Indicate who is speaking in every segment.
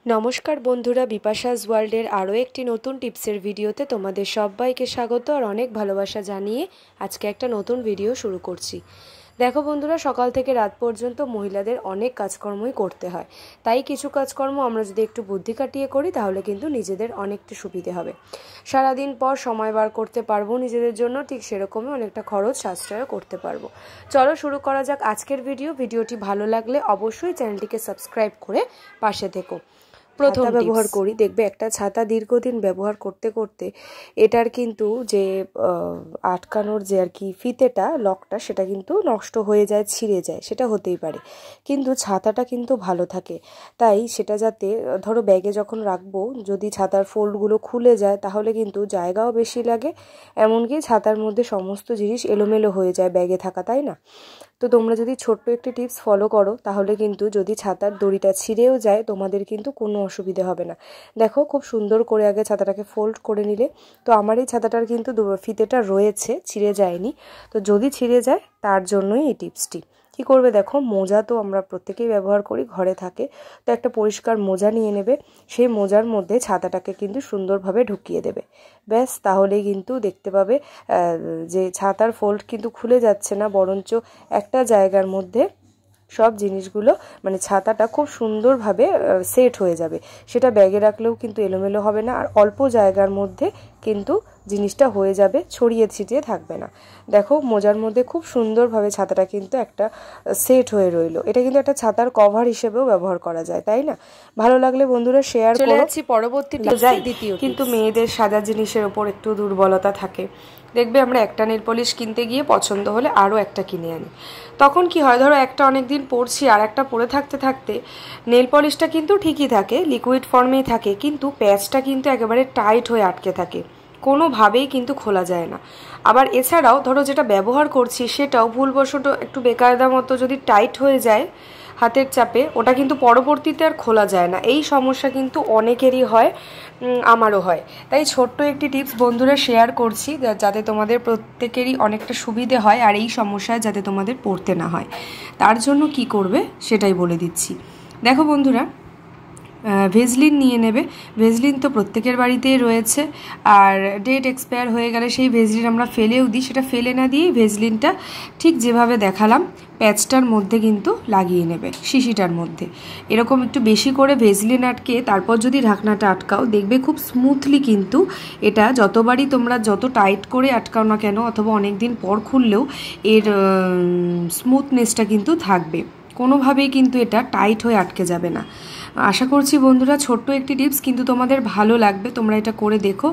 Speaker 1: নমস্কার বন্ধুরা, বিপাশাস ওয়ার্ল্ডের আরও একটি নতুন টিপসের ভিডিওতে তোমাদের সবাইকে স্বাগত আর অনেক ভালোবাসা জানিয়ে আজকে একটা নতুন ভিডিও শুরু করছি। দেখো বন্ধুরা, সকাল থেকে রাত পর্যন্ত মহিলাদের অনেক কাজকর্মই করতে হয়, তাই কিছু কাজকর্ম আমরা যদি একটু বুদ্ধি কাটিয়ে করি তাহলে কিন্তু নিজেদের অনেকটা সুবিধে হবে। সারাদিন পর সময় বার করতে পারবো নিজেদের জন্য, ঠিক সেরকমই অনেকটা খরচ সাশ্রয় করতে পারবো। চলো শুরু করা যাক আজকের ভিডিওটি ভালো লাগলে অবশ্যই চ্যানেলটিকে সাবস্ক্রাইব করে পাশে থেকো। প্রথম ব্যবহার করি, দেখবে একটা ছাতা দীর্ঘদিন ব্যবহার করতে করতে এটার কিন্তু যে আটকানোর যে আর কি ফিতেটা, লকটা, সেটা কিন্তু নষ্ট হয়ে যায়, ছিঁড়ে যায়, সেটা হতেই পারে, কিন্তু ছাতাটা কিন্তু ভালো থাকে। তাই সেটা যাতে ধরো ব্যাগে যখন রাখবো, যদি ছাতার ফোল্ডগুলো খুলে যায় তাহলে কিন্তু জায়গাও বেশি লাগে, এমনকি ছাতার মধ্যে সমস্ত জিনিস এলোমেলো হয়ে যায় ব্যাগে থাকা, তাই না? তো তোমরা যদি ছোট্ট একটি টিপস ফলো করো তাহলে কিন্তু যদি ছাতার দড়িটা ছিঁড়েও যায় তোমাদের কিন্তু কোনো অসুবিধা হবে না। দেখো, খুব সুন্দর করে আগে ছাতাটাকে ফোল্ড করে নিলে। তো আমার এই ছাতাটার কিন্তু ফিতেটা রয়েছে, ছিঁড়ে যায়নি। তো যদি ছিঁড়ে যায় তার জন্যই এই টিপসটি। কী করবে দেখো, মোজা তো আমরা প্রত্যেকেই ব্যবহার করি, ঘরে থাকে, তো একটা পরিষ্কার মোজা নিয়ে নেবে, সেই মোজার মধ্যে ছাতাটাকে কিন্তু সুন্দরভাবে ঢুকিয়ে দেবে। ব্যাস, তাহলেই কিন্তু দেখতে পাবে যে ছাতার ফোল্ড কিন্তু খুলে যাচ্ছে না, বরঞ্চ একটা জায়গার মধ্যে সব জিনিসগুলো, মানে ছাতাটা খুব সুন্দরভাবে সেট হয়ে যাবে। সেটা ব্যাগে রাখলেও কিন্তু এলোমেলো হবে না, আর অল্প জায়গার মধ্যে কিন্তু জিনিসটা হয়ে যাবে, ছড়িয়ে ছিটিয়ে থাকবে না। দেখো, মোজার মধ্যে খুব সুন্দরভাবে ছাতাটা কিন্তু একটা সেট হয়ে রইলো। এটা কিন্তু একটা ছাতার কভার হিসেবেও ব্যবহার করা যায়, তাই না? ভালো লাগলে বন্ধুরা শেয়ার করো। চলে যাচ্ছি পরবর্তী দ্বিতীয়। কিন্তু মেয়েদের সাদা জিনিসের ওপর একটু দুর্বলতা থাকে, দেখবে আমরা একটা নেল পলিশ কিনতে গিয়ে পছন্দ হলে আরও একটা কিনে আনি। তখন কি হয়, ধরো একটা অনেক দিন পরছি, আর একটা পরে থাকতে থাকতে নেল পলিশটা কিন্তু ঠিকই থাকে, লিকুইড ফর্মেই থাকে, কিন্তু প্যাচটা কিন্তু একেবারে টাইট হয়ে আটকে থাকে, কোনোভাবেই কিন্তু খোলা যায় না। আবার এছাড়াও ধরো যেটা ব্যবহার করছি সেটাও ভুলবশত একটু বেকায়দা মতো যদি টাইট হয়ে যায় হাতের চাপে, ওটা কিন্তু পরবর্তীতে আর খোলা যায় না। এই সমস্যা কিন্তু অনেকেরই হয়, আমারও হয়। তাই ছোট্ট একটি টিপস বন্ধুরা শেয়ার করছি, যাতে তোমাদের প্রত্যেকেরই অনেকটা সুবিধে হয় আর এই সমস্যায় যাতে তোমাদের পড়তে না হয়। তার জন্য কি করবে সেটাই বলে দিচ্ছি। দেখো বন্ধুরা, ভেজলিন নিয়ে নেবে। ভেজলিন তো প্রত্যেকের বাড়িতেই রয়েছে, আর ডেট এক্সপায়ার হয়ে গেলে সেই ভেজলিন আমরা ফেলেও দিই। সেটা ফেলে না দিয়েই ভেজলিনটা ঠিক যেভাবে দেখালাম প্যাচটার মধ্যে কিন্তু লাগিয়ে নেবে, শিশিটার মধ্যে এরকম একটু বেশি করে ভেজলিন আটকে তারপর যদি ঢাকনাটা আটকাও, দেখবে খুব স্মুথলি কিন্তু এটা যতবারই তোমরা যত টাইট করে আটকাও না কেন, অথবা অনেক দিন পর খুললেও এর স্মুথনেসটা কিন্তু থাকবে, কোনোভাবেই কিন্তু এটা টাইট হয়ে আটকে যাবে না। আশা করছি বন্ধুরা ছোট্ট একটি টিপস কিন্তু তোমাদের ভালো লাগবে, তোমরা এটা করে দেখো,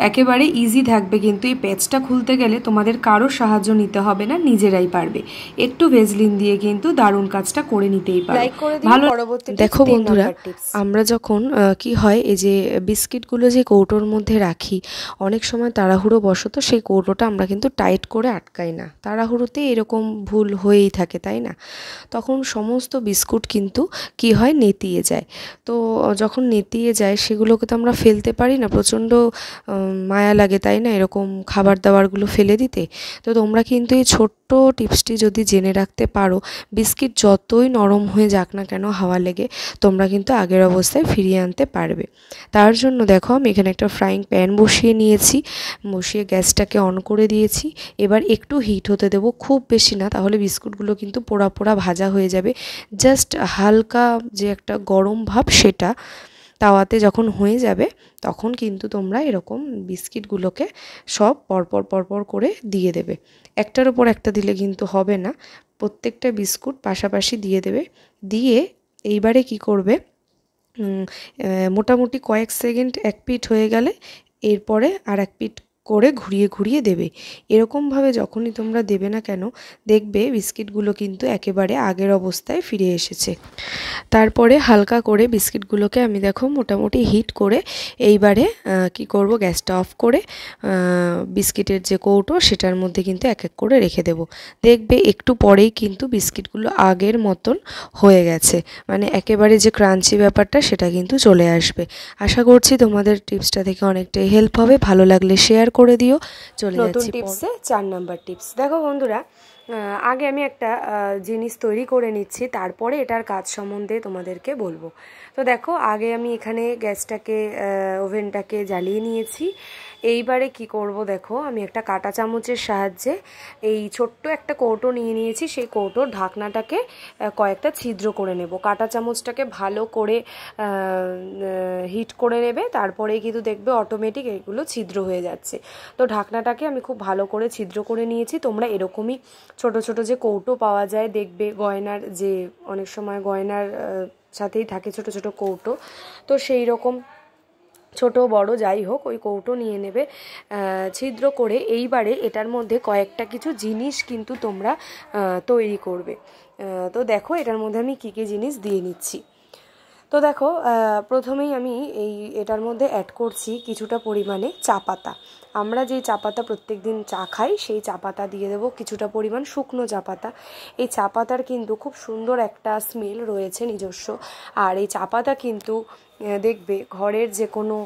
Speaker 1: একেবারে ইজি থাকবে। কিন্তু এই প্যাচটা খুলতে গেলে তোমাদের কারো সাহায্য নিতে হবে না, নিজেরাই পারবে। একটু ভেজলিন দিয়ে কিন্তু দারুণ কাজটা করে নিতেই পারো। ভালো। দেখো বন্ধুরা, আমরা যখন কি হয়, এই যে বিস্কিটগুলো যে কৌটোর মধ্যে রাখি, অনেক সময় তাড়াহুড়ো বশত সেই কৌটোটা আমরা কিন্তু টাইট করে আটকাই না, তাড়াহুড়োতে এরকম ভুল হয়েই থাকে, তাই না? তখন সমস্ত বিস্কুট কিন্তু কি হয়, নেতিয়ে যায়। তো যখন নেতিয়ে যায় সেগুলোকে তো আমরা ফেলতে পারি না, প্রচণ্ড মায়া লাগে, তাই না, এরকম খাবার দাবারগুলো ফেলে দিতে। তো তোমরা কিন্তু এই ছোট্ট টিপসটি যদি জেনে রাখতে পারো, বিস্কিট যতই নরম হয়ে যাক না কেন হাওয়া লেগে, তোমরা কিন্তু আগের অবস্থায় ফিরিয়ে আনতে পারবে। তার জন্য দেখো, আমি এখানে একটা ফ্রাইং প্যান বসিয়ে নিয়েছি, বসিয়ে গ্যাসটাকে অন করে দিয়েছি। এবার একটু হিট হতে দেবো, খুব বেশি না, তাহলে বিস্কুটগুলো কিন্তু পোড়া পোড়া ভাজা হয়ে যাবে। জাস্ট হালকা যে একটা গরম ভাব সেটা তাওয়াতে যখন হয়ে যাবে, তখন কিন্তু তোমরা এরকম বিস্কিটগুলোকে সব পরপর করে দিয়ে দেবে। একটার ওপর একটা দিলে কিন্তু হবে না, প্রত্যেকটা বিস্কুট পাশাপাশি দিয়ে দেবে। দিয়ে এইবারে কি করবে, মোটামুটি কয়েক সেকেন্ড এক পিঠ হয়ে গেলে এরপরে আর এক পিঠ করে ঘুরিয়ে দেবে। এরকমভাবে যখনই তোমরা দেবে না কেন, দেখবে বিস্কিটগুলো কিন্তু একেবারে আগের অবস্থায় ফিরে এসেছে। তারপরে হালকা করে বিস্কিটগুলোকে আমি দেখো মোটামুটি হিট করে এইবারে কি করব, গ্যাসটা অফ করে বিস্কিটের যে কৌটো সেটার মধ্যে কিন্তু এক এক করে রেখে দেব। দেখবে একটু পরেই কিন্তু বিস্কিটগুলো আগের মতন হয়ে গেছে, মানে একেবারে যে ক্রাঞ্চি ব্যাপারটা সেটা কিন্তু চলে আসবে। আশা করছি তোমাদের টিপসটা থেকে অনেকটাই হেল্প হবে। ভালো লাগলে শেয়ার করে দিও। চলে যাচ্ছি নতুন টিপসে 4 নাম্বার টিপস। দেখো বন্ধুরা, আগে আমি একটা জিনিস তৈরি করে নিচ্ছি, তারপরে এটার কাজ সম্বন্ধে তোমাদেরকে বলবো। তো দেখো, আগে আমি এখানে গ্যাসটাকে ওভেনটাকে জ্বালিয়ে নিয়েছি। এইবারে কি করব, দেখো আমি একটা কাঁটা চামচের সাহায্যে এই ছোট্ট একটা কৌটো নিয়ে নিয়েছি, সেই কৌটোর ঢাকনাটাকে কয়েকটা ছিদ্র করে নেব। কাঁটা চামচটাকে ভালো করে হিট করে নেবে, তারপরে কিন্তু দেখবে অটোমেটিক এগুলো ছিদ্র হয়ে যাচ্ছে। তো ঢাকনাটাকে আমি খুব ভালো করে ছিদ্র করে নিয়েছি। তোমরা এরকমই ছোট ছোট যে কৌটো পাওয়া যায়, দেখবে গয়নার, যে অনেক সময় গয়নার সাথেই থাকে ছোট ছোট কৌটো, তো সেই রকম ছোট বড় যাই হোক ওই কৌটো নিয়ে নেবে ছিদ্র করে। এইবারে এটার মধ্যে কয়েকটা কিছু জিনিস কিন্তু তোমরা তৈরি করবে। তো দেখো এটার মধ্যে আমি কী কী জিনিস দিয়ে নিচ্ছি। তো দেখো, প্রথমেই আমি এটার মধ্যে অ্যাড করছি কিছুটা পরিমাণে চা পাতা। আমরা যে চা পাতা প্রত্যেক দিন চা খাই, সেই চা পাতা দিয়ে দেবো কিছুটা পরিমাণ শুকনো চা পাতা। এই চা পাতার কিন্তু খুব সুন্দর একটা স্মেল রয়েছে নিজস্ব। আর এই চা পাতা কিন্তু দেখবে ঘরের যে কোনো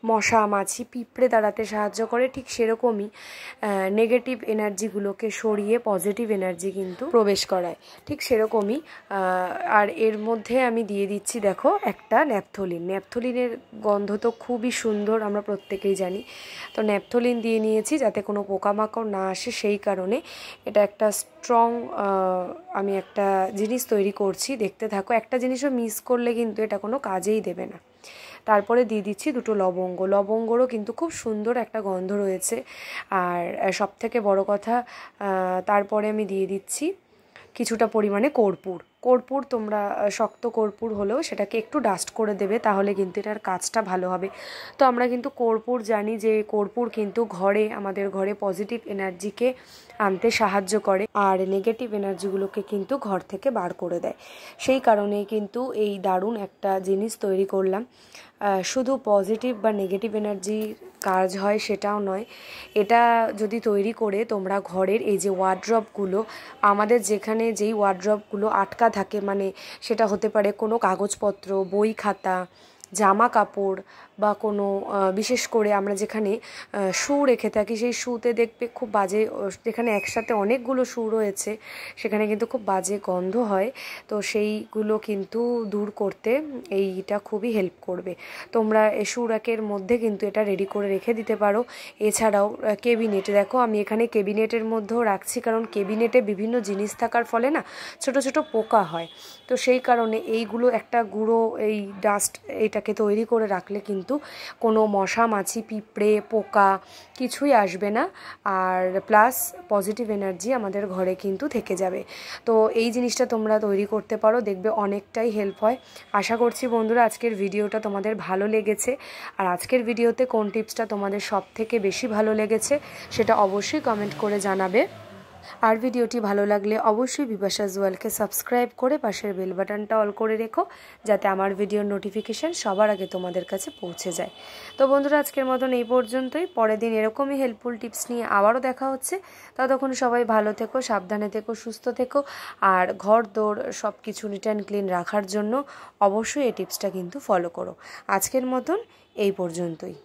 Speaker 1: মশা মাছি পিঁপড়ে তাড়াতে সাহায্য করে, ঠিক সেরকমই নেগেটিভ এনার্জিগুলোকে সরিয়ে পজিটিভ এনার্জি কিন্তু প্রবেশ করায়, ঠিক সেরকমই। আর এর মধ্যে আমি দিয়ে দিচ্ছি দেখো একটা ন্যাপথলিন। ন্যাপথলিনের গন্ধ তো খুবই সুন্দর, আমরা প্রত্যেকেই জানি। তো ন্যাপথলিন দিয়ে নিয়েছি যাতে কোনো পোকামাকড় না আসে, সেই কারণে এটা একটা স্ট্রং আমি একটা জিনিস তৈরি করছি, দেখতে থাকো। একটা জিনিসও মিস করলে কিন্তু এটা কোনো কাজেই দেবে না। তারপরে দিয়ে দিচ্ছি দুটো লবঙ্গ। লবঙ্গরও কিন্তু খুব সুন্দর একটা গন্ধ রয়েছে। আর সবথেকে বড় কথা, তারপরে আমি দিয়ে দিচ্ছি কিছুটা পরিমাণে কর্পূর। কর্পূর তোমরা শক্ত কর্পূর হলেও সেটাকে একটু ডাস্ট করে দেবে, তাহলে কিন্তু এটার কাজটা ভালো হবে। তো আমরা কিন্তু কর্পূর জানি যে কর্পূর কিন্তু আমাদের ঘরে পজিটিভ এনার্জিকে আনতে সাহায্য করে, আর নেগেটিভ এনার্জিগুলোকে কিন্তু ঘর থেকে বার করে দেয়। সেই কারণেই কিন্তু এই দারুণ একটা জিনিস তৈরি করলাম। শুধু পজিটিভ বা নেগেটিভ এনার্জি কাজ হয় সেটাও নয়, এটা যদি তৈরি করে তোমরা ঘরের এই যে ওয়ার্ড্রপগুলো, আমাদের যেখানে যেই ওয়ার্ড্রপগুলো আটকা থাকে, মানে সেটা হতে পারে কোনো কাগজপত্র, বই খাতা, জামা কাপড়, বা কোনো বিশেষ করে আমরা যেখানে শু রেখে থাকি, সেই শুতে দেখবে খুব বাজে, যেখানে একসাথে অনেকগুলো শু রয়েছে সেখানে কিন্তু খুব বাজে গন্ধ হয়। তো সেইগুলো কিন্তু দূর করতে এইটা খুবই হেল্প করবে। তোমরা এই শু র্যাকের মধ্যে কিন্তু এটা রেডি করে রেখে দিতে পারো। এছাড়াও কেবিনেটে, দেখো আমি এখানে কেবিনেটের মধ্যেও রাখছি, কারণ কেবিনেটে বিভিন্ন জিনিস থাকার ফলে না ছোট ছোট পোকা হয়। তো সেই কারণে এইগুলো একটা গুঁড়ো এই ডাস্ট এইটাকে তৈরি করে রাখলে কিন্তু কোনো মশা মাছি পিঁপড়ে পোকা কিছুই আসবে না, আর প্লাস পজিটিভ এনার্জি আমাদের ঘরে কিন্তু থেকে যাবে। তো এই জিনিসটা তোমরা তৈরি করতে পারো, দেখবে অনেকটাই হেল্প হয়। আশা করছি বন্ধুরা আজকের ভিডিওটা তোমাদের ভালো লেগেছে। আর আজকের ভিডিওতে কোন টিপসটা তোমাদের সব থেকে বেশি ভালো লেগেছে সেটা অবশ্যই কমেন্ট করে জানাবে। আর ভিডিওটি ভালো লাগলে অবশ্যই বিপাশা জুয়েলকে সাবস্ক্রাইব করে পাশের বেল বাটনটা অল করে রেখো, যাতে আমার ভিডিওর নোটিফিকেশান সবার আগে তোমাদের কাছে পৌঁছে যায়। তো বন্ধুরা আজকের মতন এই পর্যন্তই। পরের দিন এরকমই হেল্পফুল টিপস নিয়ে আবারও দেখা হচ্ছে। ততক্ষণ সবাই ভালো থেকো, সাবধানে থেকো, সুস্থ থেকো। আর ঘর দৌড় সব কিছু নিট অ্যান্ড ক্লিন রাখার জন্য অবশ্যই এই টিপসটা কিন্তু ফলো করো। আজকের মতন এই পর্যন্তই।